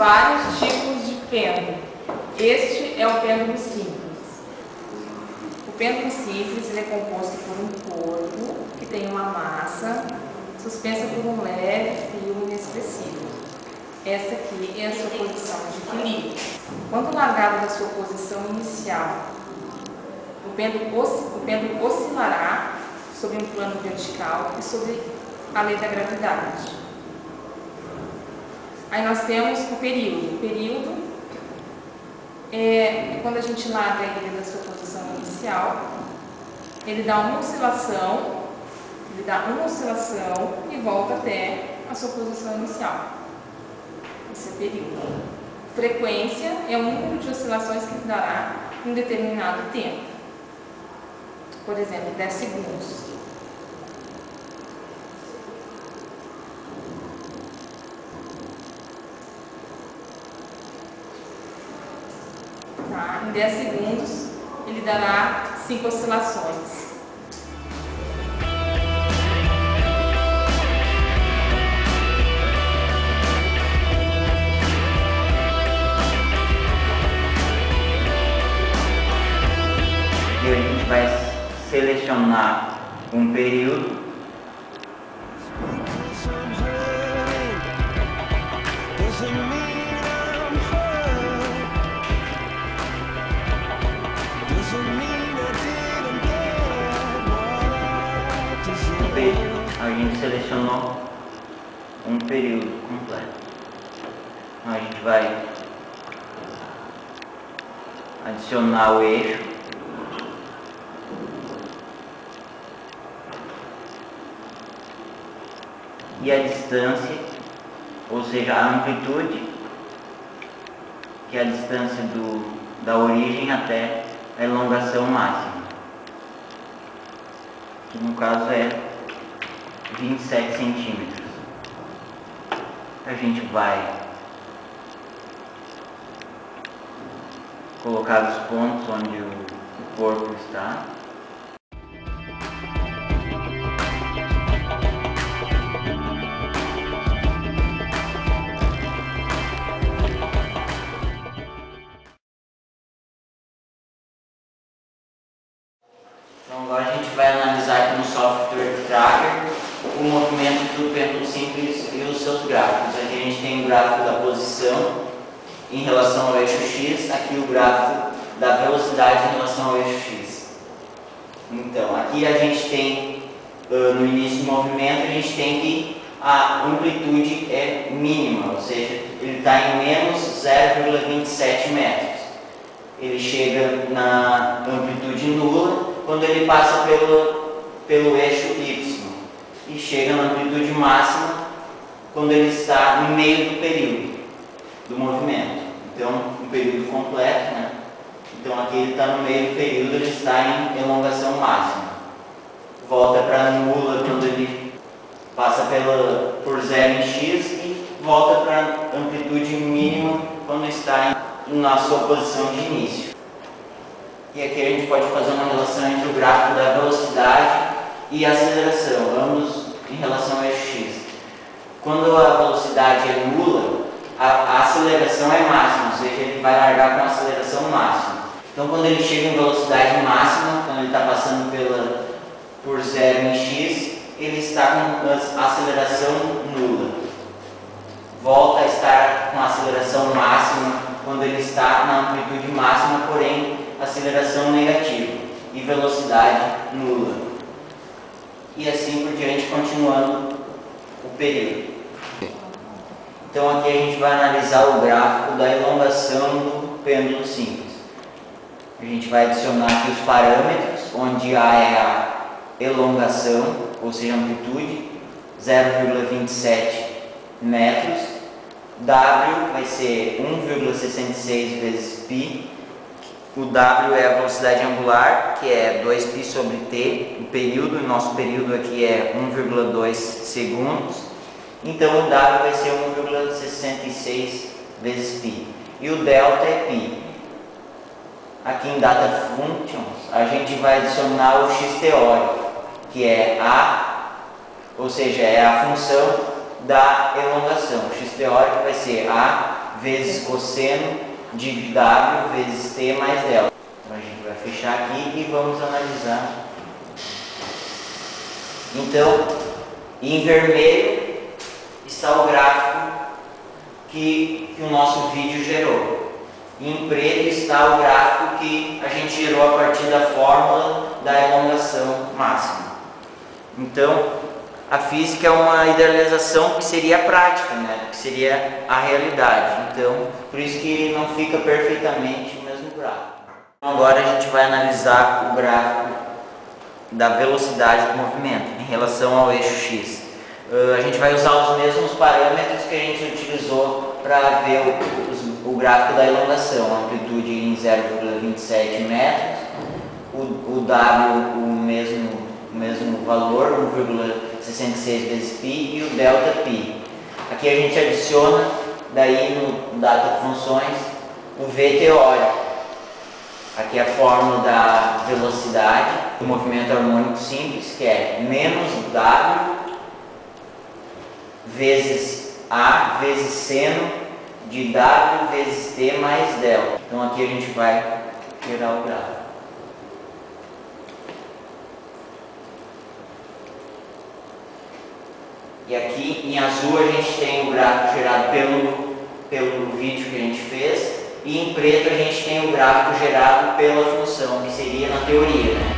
vários tipos de pêndulo. Este é o pêndulo simples. O pêndulo simples ele é composto por um corpo que tem uma massa suspensa por um leve fio inexpressivo. Esta aqui é a sua posição de equilíbrio. Quando largado da sua posição inicial, o pêndulo oscilará sobre um plano vertical e sobre a lei da gravidade. Aí nós temos o período. O período é quando a gente larga ele da sua posição inicial, ele dá uma oscilação e volta até a sua posição inicial. Esse é o período. Frequência é o número de oscilações que dará em um determinado tempo. Por exemplo, 10 segundos. Tá? Em 10 segundos, ele dará 5 oscilações. E a gente vai selecionar um período a gente selecionou um período completo. A gente vai adicionar o eixo e a distância, ou seja, a amplitude, que é a distância da origem até a elongação máxima, que no caso é 27 centímetros. A gente vai colocar os pontos onde o corpo está. Então agora a gente vai analisar aqui no software Tracker o movimento do pêndulo simples e os seus gráficos. Aqui a gente tem o gráfico da posição em relação ao eixo X, aqui o gráfico da velocidade em relação ao eixo X. Então, aqui a gente tem, no início do movimento, a gente tem que a amplitude é mínima, ou seja, ele está em menos 0,27 metros. Ele chega na amplitude nula quando ele passa pelo eixo Y e chega na amplitude máxima quando ele está no meio do período do movimento. Então, um período completo, né? Então aqui ele está no meio do período, ele está em elongação máxima. Volta para nula quando ele passa por 0 em x e volta para amplitude mínima quando está na sua posição de início. E aqui a gente pode fazer uma relação entre o gráfico da velocidade e a aceleração, ambos em relação ao eixo x. Quando a velocidade é nula, a aceleração é máxima, ou seja, ele vai largar com a aceleração máxima. Então quando ele chega em velocidade máxima, quando ele está passando por 0 em x, ele está com a aceleração nula. Volta a estar com a aceleração máxima quando ele está na amplitude máxima, porém aceleração negativa e velocidade nula. E assim por diante, continuando o período. Então aqui a gente vai analisar o gráfico da elongação do pêndulo simples. A gente vai adicionar aqui os parâmetros, onde A é a elongação, ou seja, amplitude, 0,27 metros. W vai ser 1,66 vezes π. O W é a velocidade angular, que é 2π sobre t. O período, o nosso período aqui é 1,2 segundos. Então o W vai ser 1,66 vezes π. E o delta é π. Aqui em Data Functions, a gente vai adicionar o x teórico, que é A, ou seja, é a função da elongação. O x teórico vai ser A vezes cosseno de W vezes T mais delta. Então a gente vai fechar aqui e vamos analisar. Então, em vermelho está o gráfico que o nosso vídeo gerou. Em preto está o gráfico que a gente gerou a partir da fórmula da elongação máxima. Então, a física é uma idealização que seria a prática, né? Que seria a realidade. Então, por isso que não fica perfeitamente o mesmo gráfico. Então, agora a gente vai analisar o gráfico da velocidade do movimento em relação ao eixo X. A gente vai usar os mesmos parâmetros que a gente utilizou para ver o gráfico da elongação. A amplitude em 0,27 metros, o W o mesmo valor, 1,66 vezes π, e o delta π. Aqui a gente adiciona, daí no data funções, o V teórico. Aqui é a fórmula da velocidade do movimento harmônico simples, que é menos W vezes A vezes seno de W vezes T mais delta. Então aqui a gente vai gerar o gráfico. E aqui em azul a gente tem o gráfico gerado pelo vídeo que a gente fez, e em preto a gente tem o gráfico gerado pela função, que seria na teoria, né?